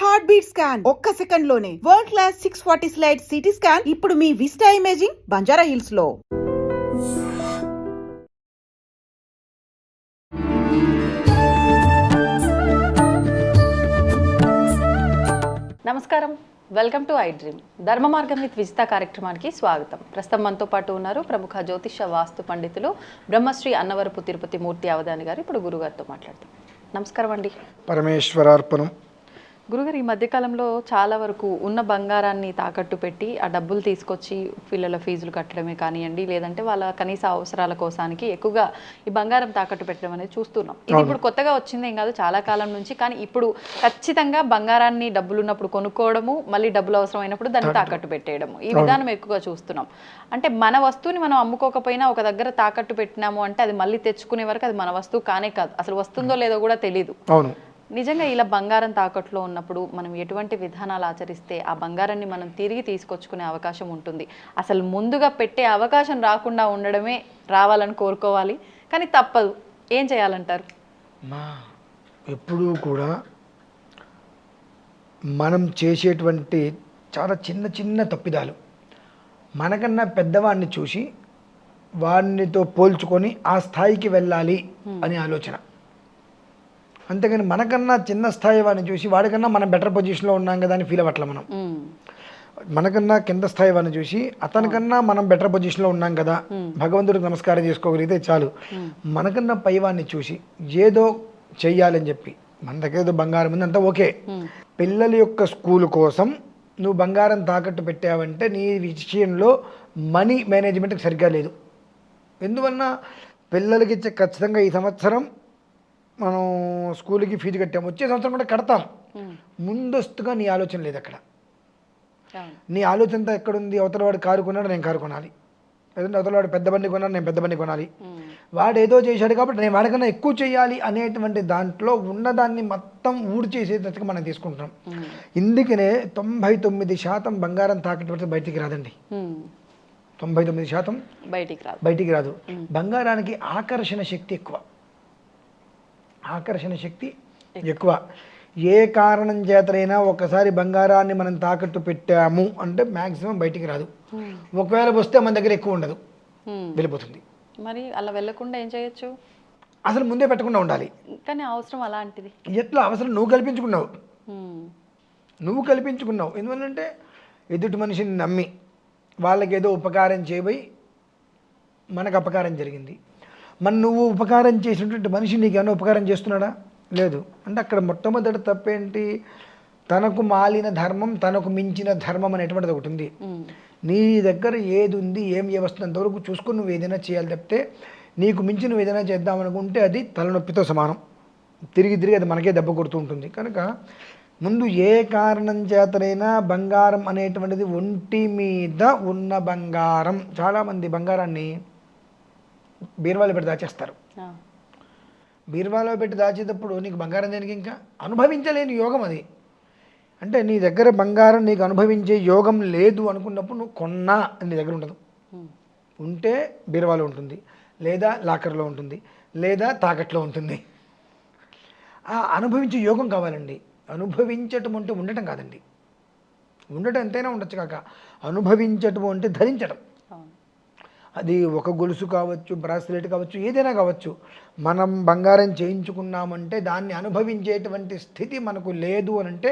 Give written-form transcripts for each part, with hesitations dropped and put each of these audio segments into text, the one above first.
Heart beat scan ఒక్క second లోనే world class 640 slide CT scan ఇప్పుడు మీ విస్టా ఇమేజింగ్ బంజారా హిల్స్ లో. నమస్కారం, వెల్కమ్ టు ఐ డ్రీమ్. ధర్మ మార్గం విత్ విజిత కార్యక్రమానికి స్వాగతం. ప్రస్తుతం మనతో పాటు ఉన్నారు ప్రముఖ జ్యోతిష వాస్తు పండితులు బ్రహ్మశ్రీ అన్నవరపు తిరుపతి మూర్తి అవధాని గారు. ఇప్పుడు గురుగారితో మాట్లాడతాం. నమస్కారం అండి. పరమేశ్వరార్పణం. గురుగారు, ఈ మధ్యకాలంలో చాలా వరకు ఉన్న బంగారాన్ని తాకట్టు పెట్టి ఆ డబ్బులు తీసుకొచ్చి పిల్లల ఫీజులు కట్టడమే కానివ్వండి, లేదంటే వాళ్ళ కనీస అవసరాల కోసానికి ఎక్కువగా ఈ బంగారం తాకట్టు పెట్టడం అనేది చూస్తున్నాం. ఇది ఇప్పుడు కొత్తగా వచ్చిందేం కాదు, చాలా కాలం నుంచి. కానీ ఇప్పుడు ఖచ్చితంగా బంగారాన్ని డబ్బులు ఉన్నప్పుడు కొనుక్కోవడము, మళ్ళీ డబ్బులు అవసరం అయినప్పుడు దాన్ని తాకట్టు పెట్టేయడము, ఈ విధానం ఎక్కువగా చూస్తున్నాం. అంటే మన వస్తువుని మనం అమ్ముకోకపోయినా ఒక దగ్గర తాకట్టు పెట్టినాము అంటే అది మళ్ళీ తెచ్చుకునే వరకు అది మన వస్తువు కానే కాదు, అసలు వస్తుందో లేదో కూడా తెలియదు. నిజంగా ఇలా బంగారం తాకట్లో ఉన్నప్పుడు మనం ఎటువంటి విధానాలు ఆచరిస్తే ఆ బంగారాన్ని మనం తిరిగి తీసుకొచ్చుకునే అవకాశం ఉంటుంది? అసలు ముందుగా పెట్టే అవకాశం రాకుండా ఉండడమే రావాలని కోరుకోవాలి, కానీ తప్పదు. ఏం చేయాలంటారు? ఎప్పుడూ కూడా మనం చేసేటువంటి చాలా చిన్న చిన్న తప్పిదాలు మనకన్నా పెద్దవాడిని చూసి వాడినితో పోల్చుకొని ఆ స్థాయికి వెళ్ళాలి అని ఆలోచన. అంతేగాని మనకన్నా చిన్న స్థాయి వాడిని చూసి వాడికన్నా మనం బెటర్ పొజిషన్లో ఉన్నాం కదా అని ఫీల్ అవ్వట్ల. మనం మనకన్నా కింద స్థాయి వాడిని చూసి అతనికన్నా మనం బెటర్ పొజిషన్లో ఉన్నాం కదా, భగవంతుడికి నమస్కారం చేసుకోగలిగితే చాలు. మనకన్నా పై వాడిని చూసి ఏదో చెయ్యాలని చెప్పి మన దగ్గర ఏదో బంగారం ఉంది అంతా ఓకే. పిల్లల యొక్క స్కూల్ కోసం నువ్వు బంగారం తాకట్టు పెట్టావంటే నీ విషయంలో మనీ మేనేజ్మెంట్కి సరిగ్గా లేదు. ఎందువలన పిల్లలకి ఇచ్చే ఖచ్చితంగా ఈ సంవత్సరం మనం స్కూల్కి ఫీజు కట్టాము, వచ్చే సంవత్సరం కూడా కడతాం. ముందస్తుగా నీ ఆలోచన లేదు అక్కడ. నీ ఆలోచనతో ఎక్కడుంది? అవతల వాడు కారు కొన్నాడు, నేను కారు కొనాలి. లేదంటే అవతల వాడు పెద్ద బండి కొన్నాడు, నేను పెద్ద బండి కొనాలి. వాడు ఏదో చేశాడు కాబట్టి నేను వాడికన్నా ఎక్కువ చేయాలి అనేటువంటి దాంట్లో ఉన్నదాన్ని మొత్తం ఊడ్చేసేటట్టుగా మనం తీసుకుంటున్నాం. ఇందుకనే 99% బంగారం తాకట్టు పెడితే బయటికి రాదండి. 99% బయటికి రాదు. బంగారానికి ఆకర్షణ శక్తి ఎక్కువ. ఆకర్షణ శక్తి ఎక్కువ. ఏ కారణం చేతనైనా ఒకసారి బంగారాన్ని మనం తాకట్టు పెట్టాము అంటే మ్యాక్సిమం బయటికి రాదు. ఒకవేళ వస్తే మన దగ్గర ఎక్కువ ఉండదు, వెళ్ళిపోతుంది. మరి అలా వెళ్ళకుండా ఏం చేయొచ్చు? అసలు ముందే పెట్టకుండా ఉండాలి. కానీ అవసరం అలాంటిది. ఎట్లా అవసరం? నువ్వు కల్పించుకున్నావు. ఎందుకంటే ఎదుటి మనిషిని నమ్మి వాళ్ళకి ఏదో ఉపకారం చేయబోయి మనకు అపకారం జరిగింది. నువ్వు ఉపకారం చేసినటువంటి మనిషి నీకు ఏమైనా ఉపకారం చేస్తున్నాడా? లేదు. అంటే అక్కడ మొట్టమొదటి తప్పేంటి? తనకు మాలిన ధర్మం, తనకు మించిన ధర్మం అనేటువంటిది ఒకటి ఉంది. నీ దగ్గర ఏది ఉంది, ఏం వ్యవస్థ అంతవరకు చూసుకొని నువ్వు ఏదైనా చేయాలి తప్పితే నీకు మించి నువ్వు ఏదైనా చేద్దామనుకుంటే అది తలనొప్పితో సమానం. తిరిగి అది మనకే దెబ్బ కొడుతూ ఉంటుంది. కనుక ముందు ఏ కారణం చేతనైనా బంగారం అనేటువంటిది ఒంటి మీద ఉన్న బంగారం, చాలామంది బంగారాన్ని బీరువాలో పెట్టి దాచేస్తారు. బీరువాలో పెట్టి దాచేటప్పుడు నీకు బంగారం దేనికి? ఇంకా అనుభవించలేని యోగం అది. అంటే నీ దగ్గర బంగారం నీకు అనుభవించే యోగం లేదు అనుకున్నప్పుడు నువ్వు కొన్నా నీ దగ్గర ఉండదు. ఉంటే బీరువాలో ఉంటుంది, లేదా లాకర్లో ఉంటుంది, లేదా తాకట్లో ఉంటుంది. ఆ అనుభవించే యోగం కావాలండి. అనుభవించటం అంటే ఉండటం కాదండి. ఉండటం ఎంతైనా ఉండొచ్చు, కాక అనుభవించటం అంటే ధరించడం. అది ఒక గొలుసు కావచ్చు, బ్రాస్లెట్ కావచ్చు, ఏదైనా కావచ్చు. మనం బంగారం చేయించుకున్నామంటే దాన్ని అనుభవించేటువంటి స్థితి మనకు లేదు అని అంటే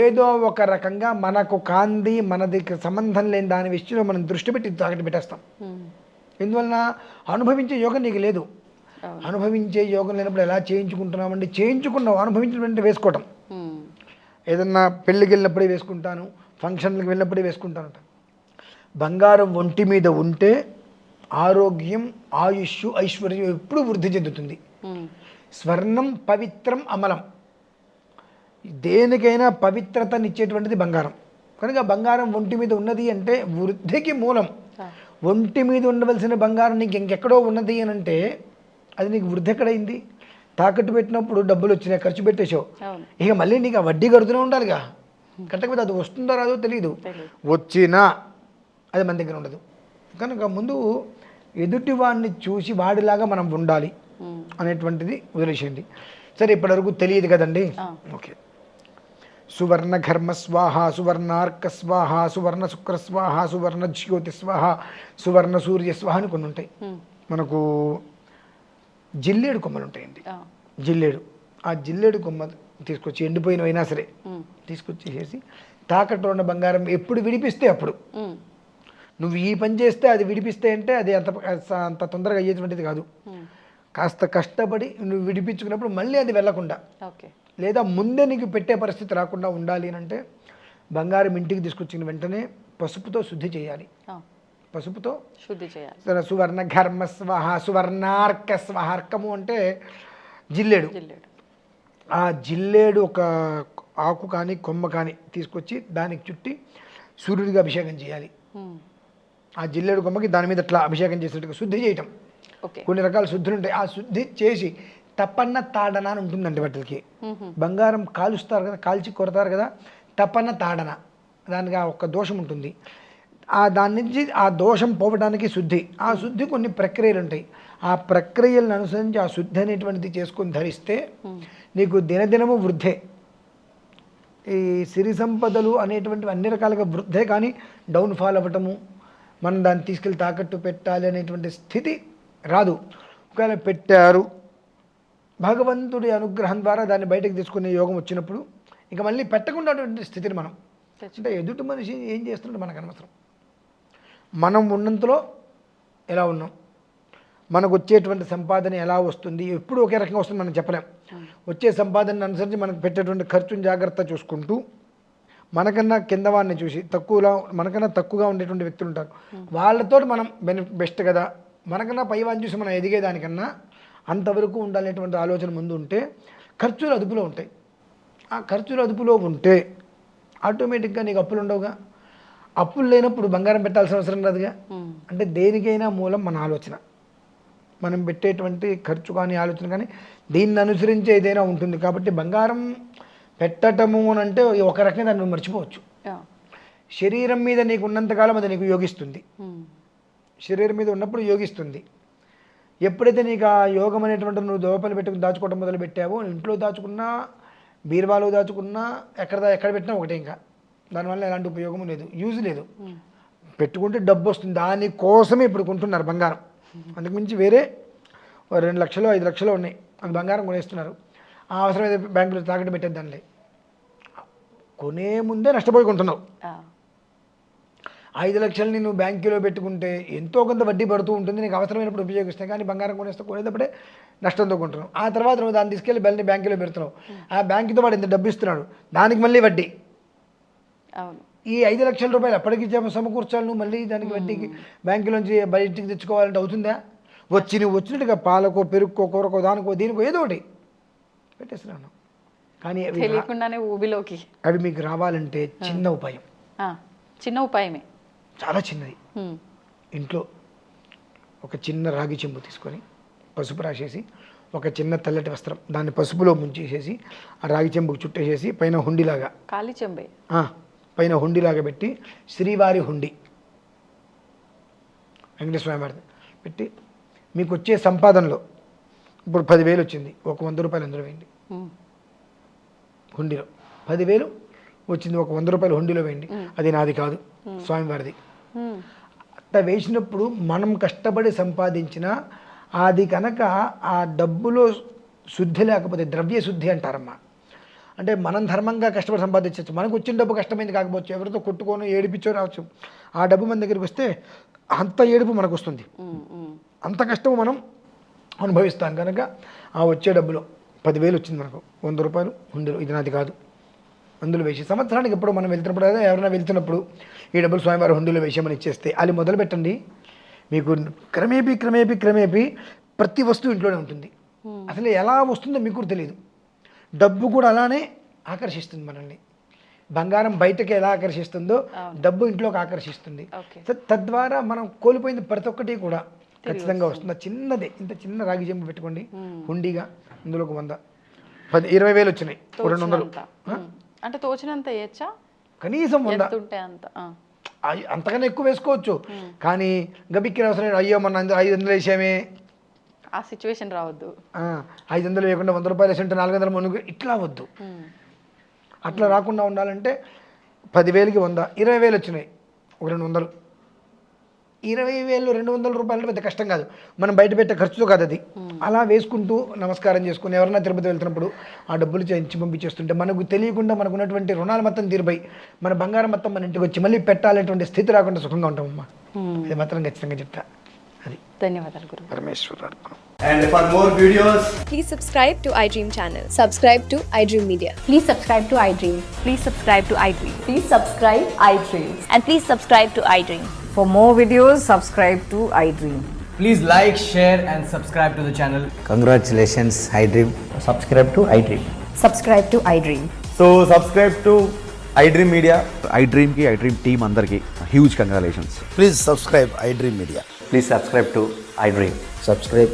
ఏదో ఒక రకంగా మనకు కాంది, మనది సంబంధం లేని దాని విషయంలో మనం దృష్టి పెట్టి తాకట్టు పెట్టేస్తాం. ఎందువలన అనుభవించే యోగం నీకు లేదు. అనుభవించే యోగం లేనప్పుడు ఎలా చేయించుకుంటున్నామండి? చేయించుకున్నావు, అనుభవించినటువంటి వేసుకోవటం. ఏదన్నా పెళ్ళికి వెళ్ళినప్పుడే వేసుకుంటాను, ఫంక్షన్లకు వెళ్ళినప్పుడే వేసుకుంటాను. బంగారం ఒంటి మీద ఉంటే ఆరోగ్యం, ఆయుష్, ఐశ్వర్యం ఎప్పుడు వృద్ధి చెందుతుంది. స్వర్ణం పవిత్రం అమలం. దేనికైనా పవిత్రతనిచ్చేటువంటిది బంగారం. కనుక బంగారం ఒంటి మీద ఉన్నది అంటే వృద్ధికి మూలం. ఒంటి మీద ఉండవలసిన బంగారం నీకు ఇంకెక్కడో ఉన్నది అని అంటే అది నీకు వృద్ధి ఎక్కడైంది? తాకట్టు పెట్టినప్పుడు డబ్బులు వచ్చినాయి, ఖర్చు పెట్టేసావు, ఇక మళ్ళీ నీకు ఆ వడ్డీ కడుతూనే ఉండాలిగా. కట్టకపోతే అది వస్తుందో రాదో తెలియదు. వచ్చినా అది మన దగ్గర ఉండదు. కనుక ముందు ఎదుటివాడిని చూసి వాడిలాగా మనం ఉండాలి అనేటువంటిది వదిలేసేయండి. సరే, ఇప్పటివరకు తెలియదు కదండి, ఓకే. సువర్ణ ఘర్మ స్వాహ, సువర్ణార్క స్వాహ, సువర్ణ శుక్ర స్వాహ, సువర్ణ జ్యోతి స్వాహ, సువర్ణ సూర్య స్వాహ అని కొన్ని ఉంటాయి. మనకు జిల్లేడు కొమ్మలు ఉంటాయండి. జిల్లేడు, ఆ జిల్లేడు కొమ్మ తీసుకొచ్చి ఎండిపోయినవైనా సరే తీసుకొచ్చేసేసి తాకట్లో ఉన్న బంగారం ఎప్పుడు విడిపిస్తే అప్పుడు, నువ్వు ఈ పని చేస్తే అది విడిపిస్తే అంటే అది అంత తొందరగా అయ్యేటువంటిది కాదు. కాస్త కష్టపడి నువ్వు విడిపించుకున్నప్పుడు మళ్ళీ అది వెళ్ళకుండా, లేదా ముందే నీకు పెట్టే పరిస్థితి రాకుండా ఉండాలి అని అంటే బంగారం ఇంటికి తీసుకొచ్చిన వెంటనే పసుపుతో శుద్ధి చేయాలి. పసుపుతో శుద్ధి చేయాలి. సువర్ణ ఘర్మ స్వహ, సువర్ణార్క స్వహ. అర్కము అంటే జిల్లేడు. ఆ జిల్లేడు ఒక ఆకు కానీ కొమ్మ కానీ తీసుకొచ్చి దానికి చుట్టి సూర్యుడిగా అభిషేకం చేయాలి. ఆ జిల్లేడు కొమ్మకి దాని మీద అట్లా అభిషేకం చేసినట్టుగా శుద్ధి చేయటం. కొన్ని రకాల శుద్ధులు ఉంటాయి. ఆ శుద్ధి చేసి తప్పన్న తాడన అని ఉంటుందండి వాటికి. బంగారం కాలుస్తారు కదా, కాల్చి కొడతారు కదా, తప్పన్న తాడన, దానికి ఆ ఒక్క దోషం ఉంటుంది. దాని నుంచి ఆ దోషం పోవడానికి శుద్ధి, ఆ శుద్ధి కొన్ని ప్రక్రియలు ఉంటాయి. ఆ ప్రక్రియలను అనుసరించి ఆ శుద్ధి అనేటువంటిది చేసుకొని ధరిస్తే నీకు దినదినము వృద్ధే. ఈ సిరి సంపదలు అనేటువంటివి అన్ని రకాలుగా వృద్ధే, కానీ డౌన్ఫాల్ అవ్వటము, మనం దాన్ని తీసుకెళ్ళి తాకట్టు పెట్టాలి అనేటువంటి స్థితి రాదు. ఒకవేళ పెట్టారు, భగవంతుడి అనుగ్రహం ద్వారా దాన్ని బయటకు తీసుకునే యోగం వచ్చినప్పుడు ఇక మళ్ళీ పెట్టకుండా స్థితిని మనం, అంటే ఎదుటి మనిషి ఏం చేస్తుంటే మనకు అనవసరం. మనం ఉన్నంతలో ఎలా ఉన్నాం, మనకు వచ్చేటువంటి సంపాదన ఎలా వస్తుంది, ఎప్పుడు ఒకే రకంగా వస్తుంది మనం చెప్పలేం. వచ్చే సంపాదనను అనుసరించి మనకు పెట్టేటువంటి ఖర్చుని జాగ్రత్త చూసుకుంటూ, మనకన్నా కింద వాడిని చూసి మనకన్నా తక్కువగా ఉండేటువంటి వ్యక్తులు ఉంటారు, వాళ్ళతో మనం బెస్ట్ కదా, మనకన్నా పై వాడిని చూసి మనం ఎదిగేదానికన్నా అంతవరకు ఉండాలనేటువంటి ఆలోచన ముందు ఉంటే ఖర్చులు అదుపులో ఉంటాయి. ఆ ఖర్చులు అదుపులో ఉంటే ఆటోమేటిక్గా నీకు అప్పులు ఉండవుగా. అప్పులు లేనప్పుడు బంగారం పెట్టాల్సిన అవసరం రాదుగా. అంటే దేనికైనా మూలం మన ఆలోచన, మనం పెట్టేటువంటి ఖర్చు కానీ ఆలోచన కానీ దీన్ని అనుసరించి ఏదైనా ఉంటుంది. కాబట్టి బంగారం పెట్టటము అని అంటే ఒక రకంగా దాన్ని మర్చిపోవచ్చు. శరీరం మీద నీకు ఉన్నంతకాలం అది నీకు యోగిస్తుంది. శరీరం మీద ఉన్నప్పుడు యోగిస్తుంది. ఎప్పుడైతే నీకు ఆ యోగం అనేటువంటి నువ్వు దోపలు పెట్టుకుని దాచుకోవడం మొదలు పెట్టావో, ఇంట్లో దాచుకున్నా, బీరువాలో దాచుకున్నా, ఎక్కడ పెట్టినా ఒకటే. ఇంకా దానివల్ల ఎలాంటి ఉపయోగం లేదు, యూజ్ లేదు. పెట్టుకుంటే డబ్బు వస్తుంది, దానికోసమే ఇప్పుడు కొంటున్నారు బంగారం. అంతకుమించి వేరే 2 లక్షలు 5 లక్షలు ఉన్నాయి, అది బంగారం కొనేస్తున్నారు. ఆ అవసరం అయితే బ్యాంకులో తాకట్టు పెట్టేద్దాంలే, కొనే ముందే నష్టపోయి కొంటున్నావు. 5 లక్షలని నువ్వు బ్యాంకులో పెట్టుకుంటే ఎంతో కొంత వడ్డీ పడుతూ ఉంటుంది, నీకు అవసరమైనప్పుడు ఉపయోగిస్తాయి. కానీ బంగారం కొనేటప్పుడే నష్టంతో కొంటున్నావు. ఆ తర్వాత నువ్వు దాన్ని తీసుకెళ్ళి బ్యాంకులో పెడుతున్నావు. ఆ బ్యాంకుతో వాడు ఎంత డబ్బు ఇస్తున్నాడు, దానికి మళ్ళీ వడ్డీ. ఈ 5 లక్షల రూపాయలు ఎప్పటికీ సమకూర్చాలి నువ్వు, మళ్ళీ దానికి వడ్డీకి బ్యాంకులోంచి బయటికి తెచ్చుకోవాలంటే అవుతుందా? నువ్వు వచ్చినట్టుగా పాలకో, పెరుక్కో, కూరకో, దానికో, దీనికో ఏదో ఒకటి పెట్టేస్తున్నాను. కానీ అవి మీకు రావాలంటే చిన్న ఉపాయం. చిన్న ఉపాయమే, చాలా చిన్నది. ఇంట్లో ఒక చిన్న రాగి చెంబు తీసుకొని పసుపు రాసేసి, ఒక చిన్న తెల్లటి వస్త్రం దాన్ని పసుపులో ముంచేసేసి, ఆ రాగి చెంబుకు చుట్టేసేసి పైన హుండీలాగా, ఖాళీ చెంబే పైన హుండీలాగా పెట్టి, శ్రీవారి హుండీ, వెంకటేశ్వర స్వామి వారి పెట్టి, మీకు వచ్చే సంపాదనలో ఇప్పుడు 10,000 వచ్చింది, ఒక 100 రూపాయలు అందులో వేయండి. హుండీలో 10,000 వచ్చింది, ఒక 100 రూపాయలు హుండీలో వేయండి. అది నాది కాదు, స్వామివారిది. అట్లా వేసినప్పుడు మనం కష్టపడి సంపాదించిన అది కనుక ఆ డబ్బులో శుద్ధి లేకపోతే, ద్రవ్య శుద్ధి అంటారమ్మా. అంటే మనం ధర్మంగా కష్టపడి సంపాదించవచ్చు, మనకు వచ్చిన డబ్బు కష్టమైంది కాకపోవచ్చు, ఎవరితో కొట్టుకొని ఏడిపించో రావచ్చు. ఆ డబ్బు మన దగ్గరికి వస్తే అంత ఏడుపు మనకు వస్తుంది, అంత కష్టం మనం అనుభవిస్తాం. కనుక ఆ వచ్చే డబ్బులో 10,000 వచ్చింది మనకు, 100 రూపాయలు హుండీలో, ఇది నాది కాదు, అందులో వేసి సంవత్సరానికి ఎప్పుడు మనం వెళ్తున్నప్పుడు అదే ఎవరైనా వెళ్తున్నప్పుడు ఈ డబ్బులు స్వామివారి హుండీలో వేసామని ఇచ్చేస్తే అది మొదలు పెట్టండి. మీకు క్రమేపీ ప్రతి వస్తువు ఇంట్లోనే ఉంటుంది. అసలు ఎలా వస్తుందో మీకు కూడా తెలియదు. డబ్బు కూడా అలానే ఆకర్షిస్తుంది మనల్ని. బంగారం బయటకి ఎలా ఆకర్షిస్తుందో డబ్బు ఇంట్లోకి ఆకర్షిస్తుంది. తద్వారా మనం కోల్పోయింది ప్రతి ఒక్కటి కూడా ఖచ్చితంగా వస్తుంది. చిన్నదే, ఇంత చిన్న రాగి చెంబు పెట్టుకోండి హుండీగా, ఇందులో ఒక 100, 10, 20,000 వచ్చినాయి, 200 అంటే తోచినంత వేయచ్చా? కనీసం 100, అంతకన్నా ఎక్కువ వేసుకోవచ్చు. కానీ గబిక్కిన అవసరం, అయ్యో మన 500 వేసామే, ఆ సిచ్యువేషన్ రావద్దు. 500 వేయకుండా 100 రూపాయలు వేసి ఉంటే 400 మునుగు, ఇట్లా వద్దు. అట్లా రాకుండా ఉండాలంటే 10,000కి 100, 20,000 వచ్చినాయి, ఒక 200. 20,000 200 రూపాయలు పెద్ద కష్టం కాదు, మనం బయట పెట్టే ఖర్చుతో కాదు అది. అలా వేసుకుంటూ నమస్కారం చేసుకుని ఎవరైనా తిరుపతి వెళ్తున్నప్పుడు ఆ డబ్బులు ఇచ్చి పంపించేస్తుంటే మనకు తెలియకుండా మనకు ఉన్నటువంటి రుణాలు మొత్తం తీరిపోయి మన బంగారం మొత్తం మన ఇంటికి వచ్చి మళ్ళీ పెట్టాలనేటువంటి స్థితి రాకుండా సుఖంగా ఉంటామమ్మా. అది మాత్రం ఖచ్చితంగా చెప్తా. అది ధన్యవాదాలు గురువు. పరమేశ్వర అర్పణం. And for more videos, Please subscribe to iDream channel. Subscribe to iDream Media. Please subscribe to iDream. Please subscribe to iDream. Please subscribe iDream. And please subscribe to iDream. For more videos, subscribe to iDream. please like, share and subscribe to the channel. Congratulations, iDream. Subscribe to iDream. Subscribe to iDream. So subscribe to iDream Media. iDream ki iDream team andarki huge congratulations. Please subscribe iDream Media. Please subscribe to iDream. Subscribe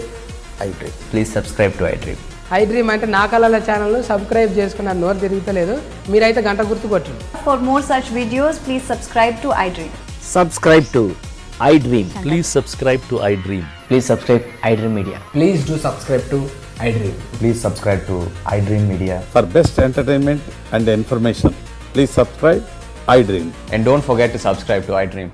iDream. Please subscribe to iDream. iDream అంటే నా కళల channel subscribe చేసుకున్న నోరు తిరుగుతలేదు, మీరైతే గంట గుర్తు కొట్టండి. For more such videos, please subscribe to iDream. Subscribe to iDream. Please subscribe to iDream. Please subscribe iDream Media. Please do subscribe to iDream. Please subscribe to iDream Media. For best entertainment and information, please subscribe iDream. And don't forget to subscribe to iDream.